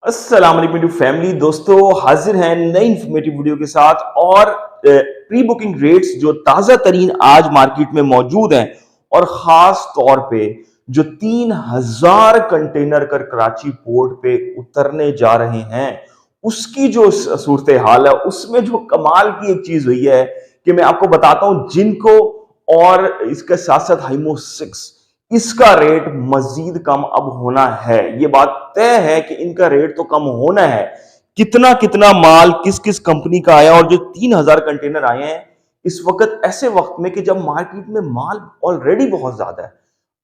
अस्सलाम वालेकुम फैमिली दोस्तों, हाजिर हैं नई इंफॉर्मेटिव वीडियो के साथ। और प्री बुकिंग रेट्स जो ताजा तरीन आज मार्केट में मौजूद हैं और खास तौर पे जो 3000 कंटेनर कर कराची पोर्ट पे उतरने जा रहे हैं, उसकी जो सूरत हाल है उसमें जो कमाल की एक चीज हुई है कि मैं आपको बताता हूं जिनको और इसके साथ साथ हाइमो 6 इसका रेट मजीद कम अब होना है। ये बात तय है कि इनका रेट तो कम होना है। कितना कितना माल किस किस कंपनी का आया और जो 3000 कंटेनर आए हैं इस वक्त, ऐसे वक्त में कि जब मार्केट में माल ऑलरेडी बहुत ज्यादा है।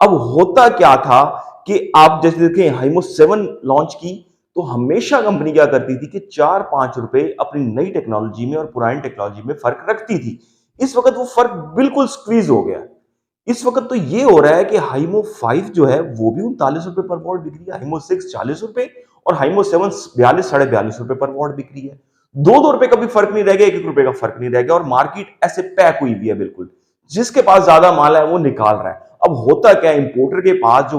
अब होता क्या था कि आप जैसे देखें हाइमो 7 लॉन्च की तो हमेशा कंपनी क्या करती थी कि 4-5 रुपए अपनी नई टेक्नोलॉजी में और पुरानी टेक्नोलॉजी में फर्क रखती थी। इस वक्त वो फर्क बिल्कुल स्क्वीज हो गया। इस वक्त तो ये हो रहा है कि हाइमो 5 जो है वो भी 39 रुपए पर वॉट बिक रही है, हाइमो 6 40 रुपए और हाइमो 7 42-42.5 रुपए पर वॉट बिक रही है। 2-2 रुपए का भी फर्क नहीं रह गया, 1-1 रुपए का फर्क नहीं रह गया और मार्केट ऐसे पैक हुई हुई है बिल्कुल। जिसके पास ज्यादा माल है वो निकाल रहा है। अब होता क्या है, इंपोर्टर के पास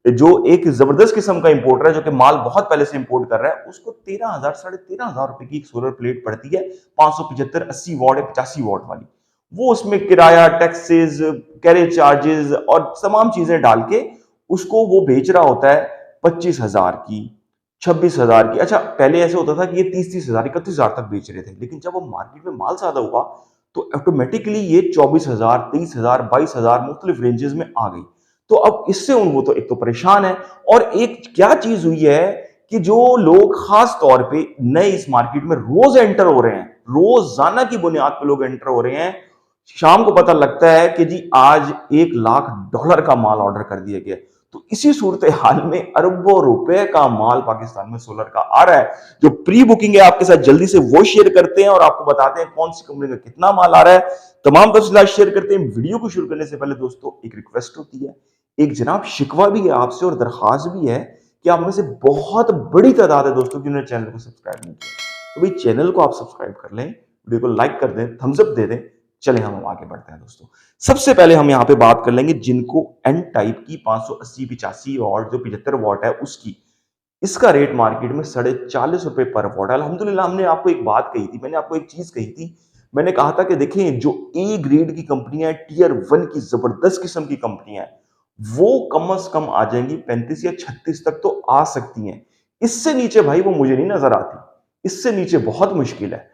जो एक जबरदस्त किस्म का इंपोर्टर है जो कि माल बहुत पहले से इंपोर्ट कर रहा है, उसको 13,000 13,500 रुपए की एक सोलर प्लेट पड़ती है, 575 80 वॉट या 85 वॉट वाली। वो उसमें किराया, टैक्सेस, कैरेज चार्जेस और तमाम चीजें डाल के उसको वो बेच रहा होता है 25,000 की, 26,000 की। अच्छा, पहले ऐसे होता था कि ये 30-30,000 31,000 तक बेच रहे थे, लेकिन जब वो मार्केट में माल ज्यादा हुआ तो ऑटोमेटिकली ये 24,000 23,000 22,000 मुख्तलिफ रेंजेस में आ गई। तो अब इससे वो तो एक तो परेशान है और एक क्या चीज हुई है कि जो लोग खास तौर पे नए इस मार्केट में रोज एंटर हो रहे हैं, रोजाना की बुनियाद पर लोग एंटर हो रहे हैं। शाम को पता लगता है कि जी आज $1 लाख का माल ऑर्डर कर दिया गया। तो इसी सूरत हाल में अरबों रुपए का माल पाकिस्तान में सोलर का आ रहा है। जो प्री बुकिंग है आपके साथ जल्दी से वो शेयर करते हैं और आपको बताते हैं कौन सी कंपनी का कितना माल आ रहा है। तमाम तफसीलात शेयर करते हैं। वीडियो को शुरू करने से पहले दोस्तों एक रिक्वेस्ट होती है, एक जनाब शिकवा भी है आपसे और दरखास्त भी है कि आप में से बहुत बड़ी तादाद है दोस्तों जिन्होंने चैनल को सब्सक्राइब नहीं किया। तो भाई चैनल को आप सब्सक्राइब कर लें, वीडियो को लाइक कर दें, थम्स अप दे दें। चले हम आगे बढ़ते हैं दोस्तों। सबसे पहले हम यहां पे बात कर लेंगे जिनको एन टाइप की 580-85 वॉट जो 75 वॉट है उसकी। इसका रेट मार्केट में 40.5 रुपए पर वॉट है। अल्हम्दुलिल्लाह, हमने आपको एक बात कही थी, मैंने आपको एक चीज कही थी। मैंने कहा था कि देखें जो ए ग्रेड की कंपनियां, टीयर 1 की जबरदस्त किस्म की कंपनियां, वो कम से कम आ जाएंगी 35 या 36 तक तो आ सकती हैं। इससे नीचे भाई वो मुझे नहीं नजर आती, इससे नीचे बहुत मुश्किल है।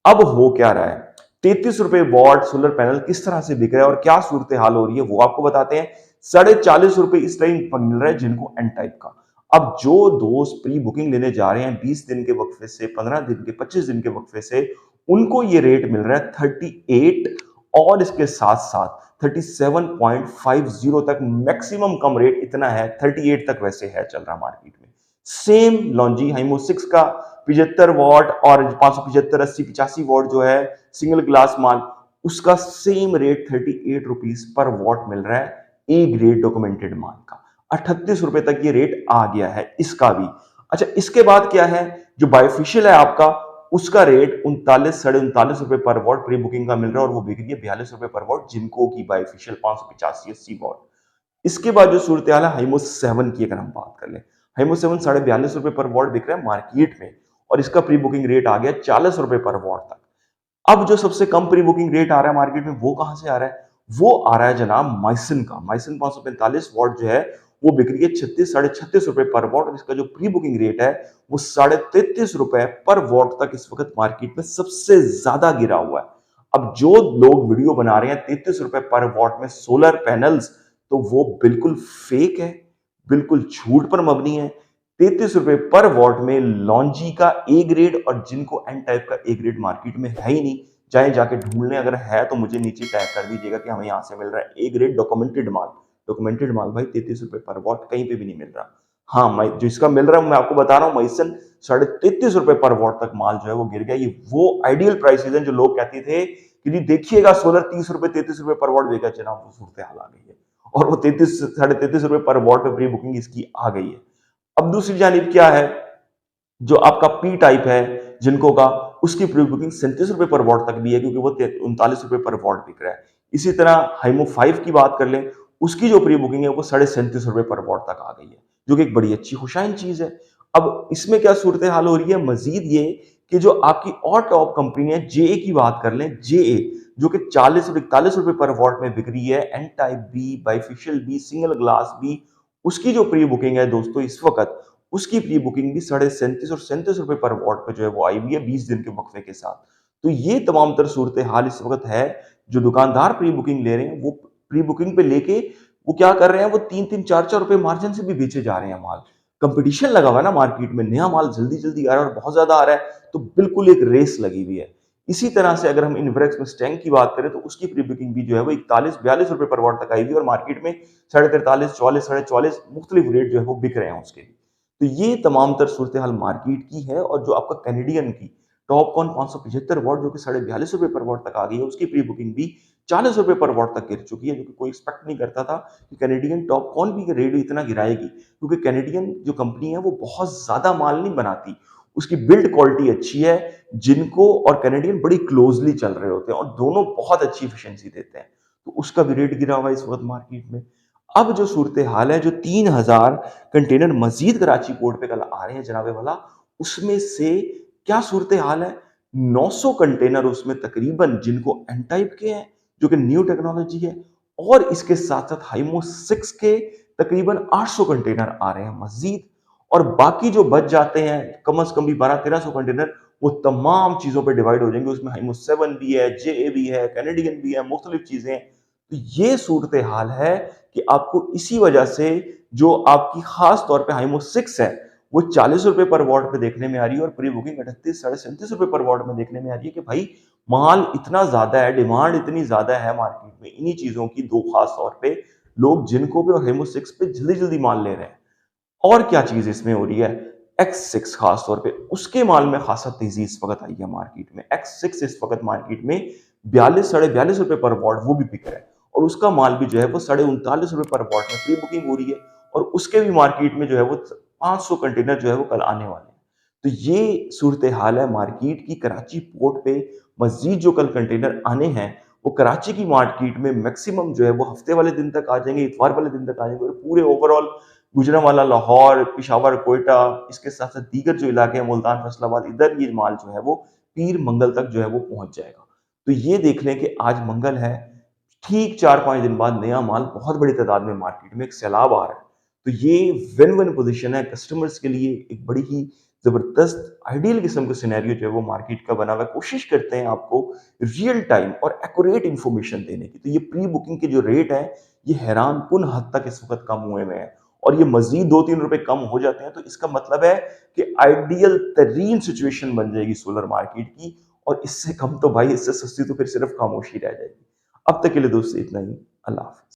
अब हो क्या रहा है, 33 रुपए वॉट सोलर पैनल किस तरह से बिक रहा है और क्या सूरत हाल हो रही है वो आपको बताते हैं। 40.5 रुपए इस टाइम पर मिल रहा है जिनको एन टाइप का। अब जो दोस्त प्री बुकिंग लेने जा रहे हैं 20 दिन के वक्फे से, 15 दिन के, 25 दिन के वक्फे से, उनको ये रेट मिल रहा है 38 और इसके साथ साथ 37.50 तक। मैक्सिमम कम रेट इतना है, 38 तक वैसे है चल रहा मार्केट में। सेम लॉन्जी हाइमो 6 का 75 वॉट और 575 80 85 वॉट जो है सिंगल ग्लास माल, उसका सेम रेट 38 रुपीज पर वॉट मिल रहा है ए ग्रेड डॉक्यूमेंटेड माल का। 38 रुपए तक ये रेट आ गया है इसका भी। अच्छा, इसके बाद क्या है, जो बायोफिशियल है आपका, उसका रेट 39-39.5 रुपए पर वॉट प्री बुकिंग का मिल रहा है और वो बिक रही है 42 रुपए पर वॉट जिनको की बायोफिशियल 585-80 वॉट। इसके बाद जो सूरत हाल है हाइमो 7 की अगर हम बात कर ले, हाइमो 7 42.5 रुपए पर वॉट बिक रहा है मार्केट में और इसका प्री बुकिंग रेट आ गया 40 रुपए पर वॉट तक। अब जो सबसे कम प्री बुकिंग रेट आ रहा है मार्केट में वो कहां से आ रहा है, वो आ रहा है जनाब माइसन का। माइसन 545 वॉट जो है वो बिक रही है 36-36.5 रुपए पर वॉट और इसका जो प्री बुकिंग रेट है वो 33.5 रुपए पर वॉट तक इस वक्त मार्केट में सबसे ज्यादा गिरा हुआ है। अब जो लोग वीडियो बना रहे हैं 33 रुपए पर वॉट में सोलर पैनल्स, तो वो बिल्कुल फेक है, बिल्कुल झूठ पर मबनी है। 33 रुपए पर वॉट में लॉन्जी का ए ग्रेड और जिनको एन टाइप का ए ग्रेड मार्केट में है ही नहीं, चाहे जाके ढूंढ लें, अगर है तो मुझे नीचे टैग कर दीजिएगा कि हमें यहां से मिल रहा है ए ग्रेड डॉक्यूमेंटेड माल। डॉक्यूमेंटेड माल भाई 33 रुपए पर वॉट कहीं पे भी नहीं मिल रहा। हाँ, मैं जो इसका मिल रहा है मैं आपको बता रहा हूँ, माइसन 33.5 रुपए पर वॉट तक माल जो है वो गिर गया। ये वो आइडियल प्राइसेज हैं जो लोग कहते थे कि जी देखिएगा सोलर 30 रुपए 33 रुपए पर वॉट बेचा, जनाब वो सूरत हाल आ गई है और वो 33 रुपए पर वॉट पे प्री बुकिंग इसकी आ गई है। अब दूसरी जानिब क्या है, जो आपका पी टाइप है जिनको का, उसकी प्री बुकिंग 37 रुपए पर वॉट तक भी है क्योंकि वो 39 रुपए पर वॉट बिक रहा है। इसी तरह हाइमो 5 की बात कर लें, उसकी जो प्री बुकिंग है वो 37.5 रुपए पर वॉट तक आ गई है, जो कि एक बड़ी अच्छी खुशाइन चीज है। अब इसमें क्या सूरत हाल हो रही है, मजीद ये कि जो आपकी और टॉप कंपनी है जेए की बात कर लें, जेए जो कि 40 और 41 रुपए पर वॉट में बिक रही है, एन टाइप बी, बाइफिशियल बी, सिंगल ग्लास बी, उसकी जो प्री बुकिंग है दोस्तों इस वक्त, उसकी प्री बुकिंग भी 37.5 और 37 रुपए पर वॉट पे जो है वो आई हुई है 20 दिन के वक्फे के साथ। तो ये तमाम तर सूरत हाल इस वक्त है। जो दुकानदार प्री बुकिंग ले रहे हैं वो प्री बुकिंग पे लेके वो क्या कर रहे हैं, वो 3-3 4-4 रुपए मार्जिन से भी बेचे जा रहे हैं माल। कंपटीशन लगा हुआ है ना मार्केट में, नया माल जल्दी जल्दी आ रहा है और बहुत ज्यादा आ रहा है, तो बिल्कुल एक रेस लगी हुई है। इसी तरह से अगर हम इन्वेक्स में स्टैंक की बात करें तो उसकी प्री बुकिंग भी जो है वो 41-42 रुपए पर वॉट तक आई हुई और मार्केट में 43.5, 44, 44 मुख्तलिफ रेट जो है वो बिक रहे हैं उसके। तो ये तमाम तर सूरत हाल मार्केट की है। और जो आपका कैनेडियन की टॉपकॉन 575 वॉट जो कि 42.5 रुपए पर वॉट तक आ गई है, उसकी प्री बुकिंग भी 40 रुपए पर वॉट तक गिर चुकी है, जो कि कोई एक्सपेक्ट नहीं करता था कि कैनेडियन टॉपकॉन भी रेट इतना गिराएगी, क्योंकि कैनेडियन जो कंपनी है वो बहुत ज्यादा माल नहीं बनाती, उसकी बिल्ड क्वालिटी अच्छी है, जिनको और कैनेडियन बड़ी क्लोजली चल रहे होते हैं और दोनों बहुत अच्छी एफिशिएंसी देते हैं, तो उसका भी रेट गिरा हुआ है इस वक्त मार्केट में। अब जो सूरत हाल है, जो 3000 कंटेनर मजीद कराची पोर्ट पे कल आ रहे हैं जनाबे वाला, उसमें से क्या सूरत हाल है, 900 कंटेनर उसमें तकरीबन जिनको एन टाइप के हैं जो कि न्यू टेक्नोलॉजी है, और इसके साथ साथ हाइमो 6 के तकरीबन 800 कंटेनर आ रहे हैं मजीद। और बाकी जो बच जाते हैं कम से कम भी 1200-1300 कंटेनर, वो तमाम चीजों पे डिवाइड हो जाएंगे, उसमें हाइमो 7 भी है, जे भी है, कैनेडियन भी है, मुख्तलिफ चीजें हैं। तो ये सूरत हाल है कि आपको इसी वजह से जो आपकी खास तौर पे हाइमो 6 है वो 40 रुपए पर वॉट पे देखने में आ रही है और प्री बुकिंग 38, 37 रुपए पर वॉट में देखने में आ रही है कि भाई माल इतना ज्यादा है, डिमांड इतनी ज्यादा है मार्केट में इन्हीं चीजों की, दो खास तौर पे लोग जिनको पे और हाइमो 6 पे जल्दी जल्दी माल ले रहे हैं। और क्या चीज इसमें हो रही है, X6 खास तौर पे उसके माल में खासा तेजी इस वक्त आई है मार्केट में। X6 इस वक्त मार्केट में 42-42.5 रुपए पर वॉट वो भी बिक रहा है, और उसका माल भी जो है वो 39.5 रुपए पर वॉट में प्री बुकिंग हो रही है, और उसके भी मार्केट में जो है वो 500 कंटेनर जो है वो कल आने वाले हैं। तो ये सूरत हाल है मार्केट की। कराची पोर्ट पे मजीद जो कल कंटेनर आने हैं वो कराची की मार्केट में मैक्सिमम जो है वो हफ्ते वाले दिन तक आ जाएंगे, इतवार वाले दिन तक आ जाएंगे, और पूरे ओवरऑल गुजरांवाला, लाहौर, पेशावर, कोयटा, इसके साथ साथ दीगर जो इलाके हैं मुल्तान, फैसलाबाद, इधर ये माल जो है वो पीर मंगल तक जो है वो पहुंच जाएगा। तो ये देख लें कि आज मंगल है, ठीक 4-5 दिन बाद नया माल बहुत बड़ी तादाद में मार्केट में एक सैलाब आ रहा है। तो ये विन विन पोजीशन है कस्टमर्स के लिए, एक बड़ी ही जबरदस्त आइडियल किस्म का सिनेरियो जो है वो मार्केट का बना हुआ है। कोशिश करते हैं आपको रियल टाइम और एक्यूरेट इंफॉर्मेशन देने की। तो ये प्री बुकिंग के जो रेट है ये हैरान कुन हद तक इस वक्त कम हुए में है, और ये मजीद 2-3 रुपए कम हो जाते हैं तो इसका मतलब है कि आइडियल तरीन सिचुएशन बन जाएगी सोलर मार्केट की, और इससे कम तो भाई, इससे सस्ती तो फिर सिर्फ खामोशी रह जाएगी। अब तक के लिए दोस्तों इतना ही। अल्लाह हाफ़िज़।